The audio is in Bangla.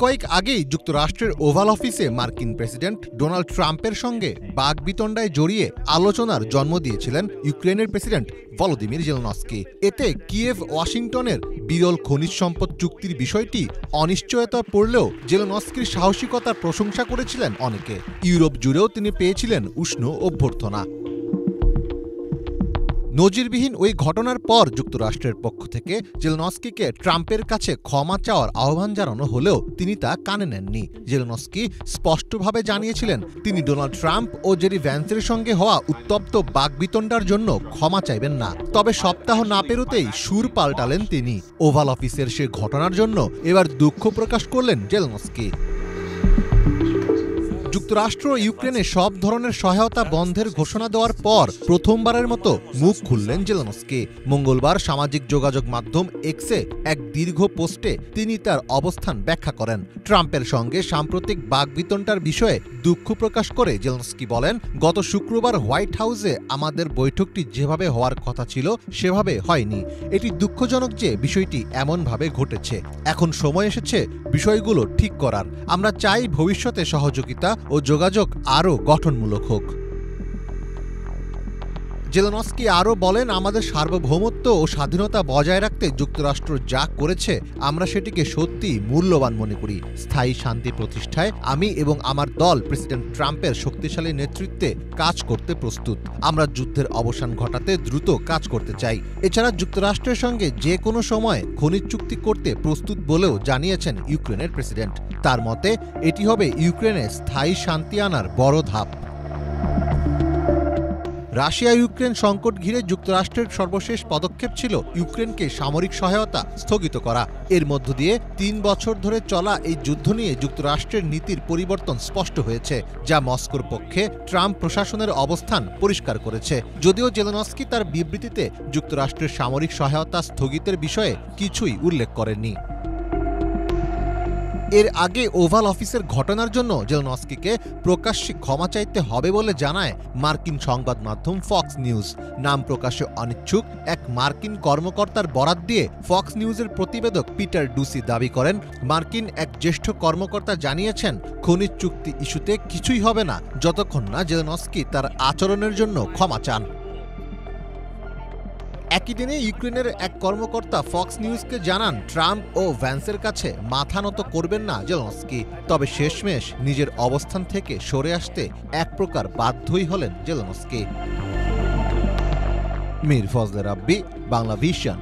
কয়েক আগেই যুক্তরাষ্ট্রের ওভাল অফিসে মার্কিন প্রেসিডেন্ট ডোনাল্ড ট্রাম্পের সঙ্গে বাকবিতণ্ডায় জড়িয়ে আলোচনার জন্ম দিয়েছিলেন ইউক্রেনের প্রেসিডেন্ট ভলোদিমির জেলেনস্কি। এতে কিয়েভ ওয়াশিংটনের বিরল খনিজ সম্পদ চুক্তির বিষয়টি অনিশ্চয়তা পড়লেও জেলেনস্কির সাহসিকতার প্রশংসা করেছিলেন অনেকে। ইউরোপ জুড়েও তিনি পেয়েছিলেন উষ্ণ অভ্যর্থনা। নজিরবিহীন ওই ঘটনার পর যুক্তরাষ্ট্রের পক্ষ থেকে জেলেনস্কিকে ট্রাম্পের কাছে ক্ষমা চাওয়ার আহ্বান জানানো হলেও তিনি তা কানে নেননি। জেলেনস্কি স্পষ্টভাবে জানিয়েছিলেন তিনি ডোনাল্ড ট্রাম্প ও জেডি ভ্যান্সের সঙ্গে হওয়া উত্তপ্ত বাকবিতণ্ডার জন্য ক্ষমা চাইবেন না। তবে সপ্তাহ না পেরোতেই সুর পাল্টালেন তিনি। ওভাল অফিসের সে ঘটনার জন্য এবার দুঃখ প্রকাশ করলেন জেলেনস্কি। যুক্তরাষ্ট্র ইউক্রেনে সব ধরনের সহায়তা বন্ধের ঘোষণা দেওয়ার পর প্রথমবারের মতো মুখ খুললেন জেলেনস্কি। মঙ্গলবার সামাজিক যোগাযোগ মাধ্যম এক্সে এক দীর্ঘ পোস্টে তিনি তার অবস্থান ব্যাখ্যা করেন। ট্রাম্পের সঙ্গে সাম্প্রতিক বাকবিতণ্ডার বিষয়ে দুঃখ প্রকাশ করে জেলেনস্কি বলেন, গত শুক্রবার হোয়াইট হাউসে আমাদের বৈঠকটি যেভাবে হওয়ার কথা ছিল সেভাবে হয়নি। এটি দুঃখজনক যে বিষয়টি এমনভাবে ঘটেছে। এখন সময় এসেছে বিষয়গুলো ঠিক করার। আমরা চাই ভবিষ্যতে সহযোগিতা ও যোগাযোগ আরও গঠনমূলক হোক। জেলেনস্কি আরও বলেন, আমাদের সার্বভৌমত্ব ও স্বাধীনতা বজায় রাখতে যুক্তরাষ্ট্র যা করেছে আমরা সেটিকে সত্যিই মূল্যবান মনে করি। স্থায়ী শান্তি প্রতিষ্ঠায় আমি এবং আমার দল প্রেসিডেন্ট ট্রাম্পের শক্তিশালী নেতৃত্বে কাজ করতে প্রস্তুত। আমরা যুদ্ধের অবসান ঘটাতে দ্রুত কাজ করতে চাই। এছাড়া যুক্তরাষ্ট্রের সঙ্গে যে কোনো সময় খনিজ চুক্তি করতে প্রস্তুত বলেও জানিয়েছেন ইউক্রেনের প্রেসিডেন্ট। তার মতে এটি হবে ইউক্রেনে স্থায়ী শান্তি আনার বড় ধাপ। রাশিয়া ইউক্রেন সংকট ঘিরে যুক্তরাষ্ট্রের সর্বশেষ পদক্ষেপ ছিল ইউক্রেনকে সামরিক সহায়তা স্থগিত করা। এর মধ্য দিয়ে ৩ বছর ধরে চলা এই যুদ্ধ নিয়ে যুক্তরাষ্ট্রের নীতির পরিবর্তন স্পষ্ট হয়েছে, যা মস্কোর পক্ষে ট্রাম্প প্রশাসনের অবস্থান পরিষ্কার করেছে। যদিও জেলেনস্কি তার বিবৃতিতে যুক্তরাষ্ট্রের সামরিক সহায়তা স্থগিতের বিষয়ে কিছুই উল্লেখ করেননি। এর আগে ওভাল অফিসের ঘটনার জন্য জেলেনস্কিকে প্রকাশ্যে ক্ষমা চাইতে হবে বলে জানায় মার্কিন সংবাদ মাধ্যম ফক্স নিউজ। নাম প্রকাশে অনিচ্ছুক এক মার্কিন কর্মকর্তার বরাত দিয়ে ফক্স নিউজের প্রতিবেদক পিটার ডুসি দাবি করেন, মার্কিন এক জ্যেষ্ঠ কর্মকর্তা জানিয়েছেন খনিজ চুক্তি ইস্যুতে কিছুই হবে না যতক্ষণ না জেলেনস্কি তার আচরণের জন্য ক্ষমা চান। একই দিনে ইউক্রেনের এক কর্মকর্তা ফক্স নিউজকে জানান, ট্রাম্প ও ভ্যান্সের কাছে মাথা নত করবেন না জেলেনস্কি। তবে শেষমেশ নিজের অবস্থান থেকে সরে আসতে এক প্রকার বাধ্যই হলেন জেলেনস্কি। মীর ফজলে রাব্বি, বাংলা ভিশন।